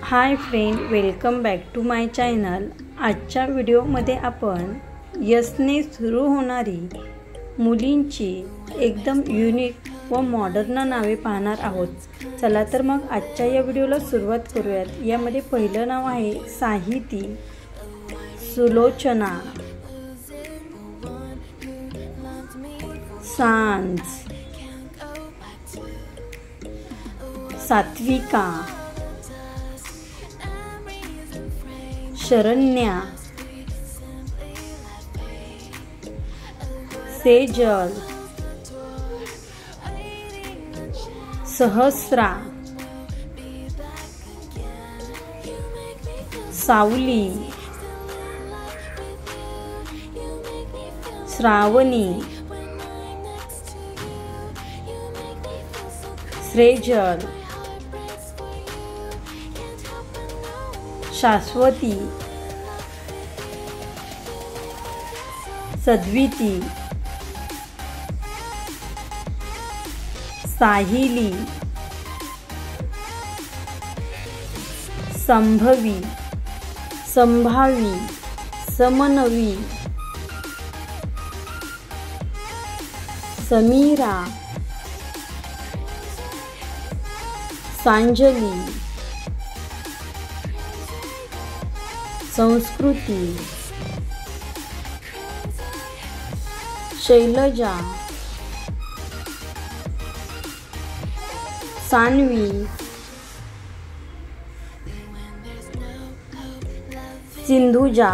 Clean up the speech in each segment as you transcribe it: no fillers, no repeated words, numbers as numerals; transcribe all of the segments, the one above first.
High friend, welcome back to my channel. आजच्या व्हिडिओमध्ये आपण यसने सुरू होणारी मुलींची एकदम युनिक व मॉडर्न नावे पाहणार आहोत। चला तर मग आजच्या या व्हिडिओला सुरुवात करूयात। यामध्ये पहिलं नाव आहे साहिती, सुलोचना, सांज, सात्विका, शरण्या, सेजल, सहस्रा, सावली, श्रावणी, श्रेजल, शाश्वती, सद्विती, साहिली, संभवी, संभावी, समनवी, समीरा, सांजली, संस्कृती, शैलजा, सान्वी, सिंधुजा,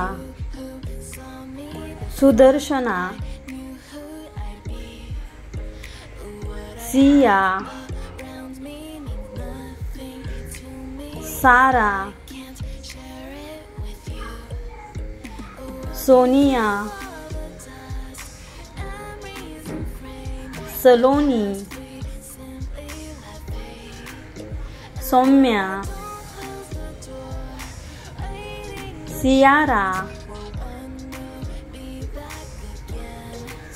सुदर्शना, सिया, सारा, सोनिया, सलोनी, सौम्या, सियारा,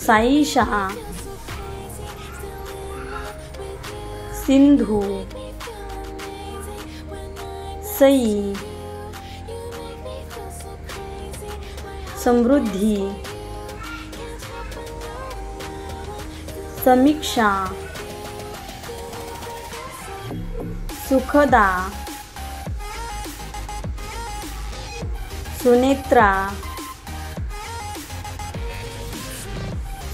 साईशा, सिंधू, सई, समृद्धी, समीक्षा, सुखदा, सुनेत्रा,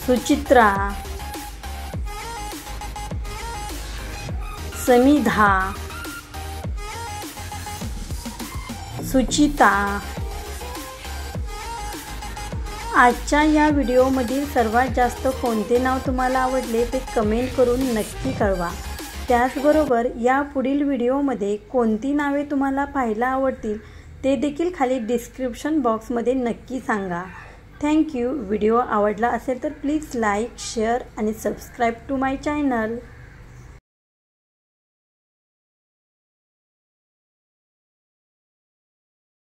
सुचित्रा, समिधा, सुचिता। आजच्या या व्हिडिओमधील सर्वात जास्त कोणते नाव तुम्हाला आवडले ते कमेंट करून नक्की कळवा। त्याचबरोबर या पुढील व्हिडिओमध्ये कोणती नावे तुम्हाला पाहायला आवडतील ते देखील खाली डिस्क्रिप्शन बॉक्समध्ये नक्की सांगा। थँक्यू। व्हिडिओ आवडला असेल तर प्लीज लाईक, शेअर आणि सबस्क्राईब टू माय चॅनल।